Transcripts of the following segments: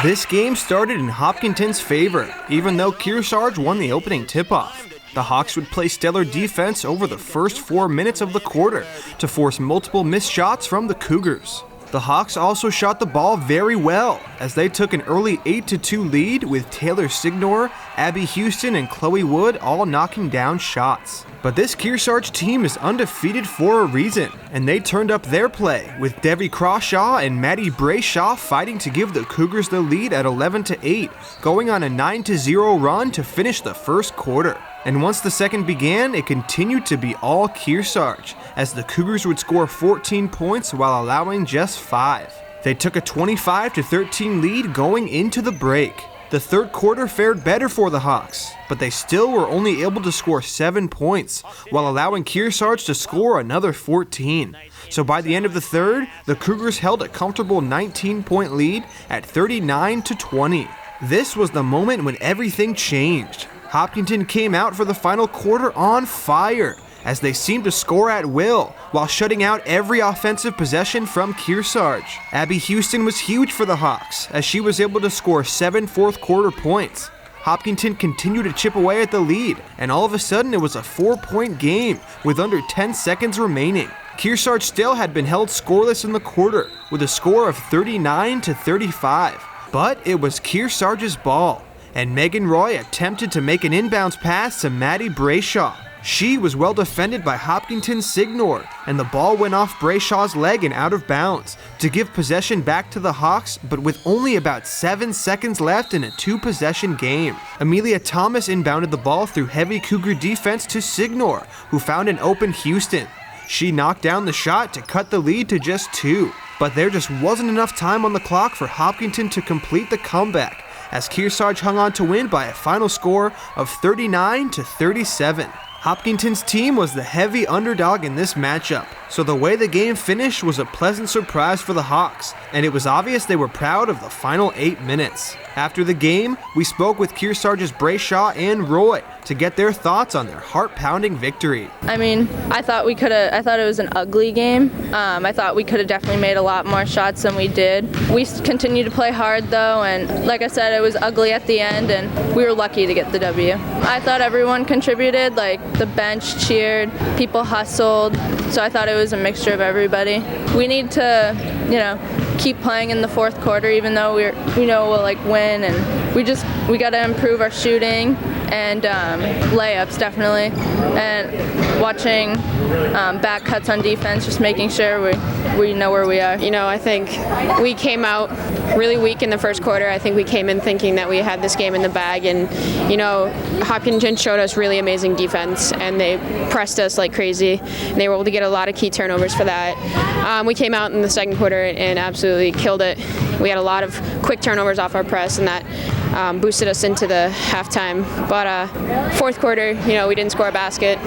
This game started in Hopkinton's favor, even though Kearsarge won the opening tip-off. The Hawks would play stellar defense over the first 4 minutes of the quarter to force multiple missed shots from the Cougars. The Hawks also shot the ball very well, as they took an early 8-2 lead with Taylor Signor, Abby Houston, and Chloe Wood all knocking down shots. But this Kearsarge team is undefeated for a reason, and they turned up their play, with Debbie Crawshaw and Maddie Brayshaw fighting to give the Cougars the lead at 11-8, going on a 9-0 run to finish the first quarter. And once the second began, it continued to be all Kearsarge, as the Cougars would score 14 points while allowing just 5. They took a 25-13 lead going into the break. The third quarter fared better for the Hawks, but they still were only able to score 7 points, while allowing Kearsarge to score another 14. So by the end of the third, the Cougars held a comfortable 19-point lead at 39-20. This was the moment when everything changed. Hopkinton came out for the final quarter on fire, as they seemed to score at will, while shutting out every offensive possession from Kearsarge. Abby Houston was huge for the Hawks, as she was able to score 7 fourth-quarter points. Hopkinton continued to chip away at the lead, and all of a sudden it was a 4-point game with under 10 seconds remaining. Kearsarge still had been held scoreless in the quarter, with a score of 39-35. But it was Kearsarge's ball, and Megan Roy attempted to make an inbounds pass to Maddie Brayshaw. She was well defended by Hopkinton's Signor, and the ball went off Brayshaw's leg and out of bounds to give possession back to the Hawks, but with only about 7 seconds left in a 2-possession game. Amelia Thomas inbounded the ball through heavy Cougar defense to Signor, who found an open Houston. She knocked down the shot to cut the lead to just 2, but there just wasn't enough time on the clock for Hopkinton to complete the comeback, as Kearsarge hung on to win by a final score of 39-37. Hopkinton's team was the heavy underdog in this matchup, so the way the game finished was a pleasant surprise for the Hawks, and it was obvious they were proud of the final 8 minutes. After the game, we spoke with Kearsarge's Brayshaw and Roy to get their thoughts on their heart-pounding victory. I thought it was an ugly game. I thought we could have definitely made a lot more shots than we did. We continued to play hard though, and like I said, it was ugly at the end, and we were lucky to get the W. I thought everyone contributed, like the bench cheered, people hustled, so I thought it was a mixture of everybody. We need to, keep playing in the fourth quarter, even though we'll win, and we got to improve our shooting and layups definitely, and watching back cuts on defense, just making sure we know where we are. I think we came out really weak in the first quarter. I think we came in thinking that we had this game in the bag, and Hopkinton showed us really amazing defense, and they pressed us like crazy, and they were able to get a lot of key turnovers for that. We came out in the second quarter and absolutely killed it. We had a lot of quick turnovers off our press, and that boosted us into the halftime. But fourth quarter, we didn't score a basket.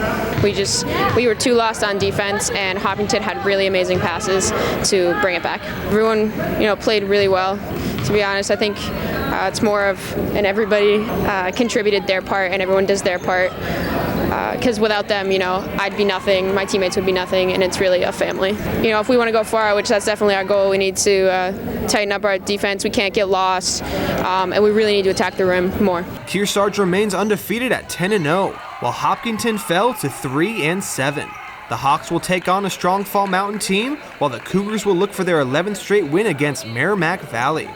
We were too lost on defense, and Hopkinton had really amazing passes to bring it back. Everyone, played really well. To be honest, I think it's more of, and everybody contributed their part, and everyone does their part. Because without them, I'd be nothing, my teammates would be nothing, and it's really a family. If we want to go far, which that's definitely our goal, we need to tighten up our defense. We can't get lost, and we really need to attack the rim more. Kearsarge remains undefeated at 10-0, while Hopkinton fell to 3-7. The Hawks will take on a strong Fall Mountain team, while the Cougars will look for their 11th straight win against Merrimack Valley.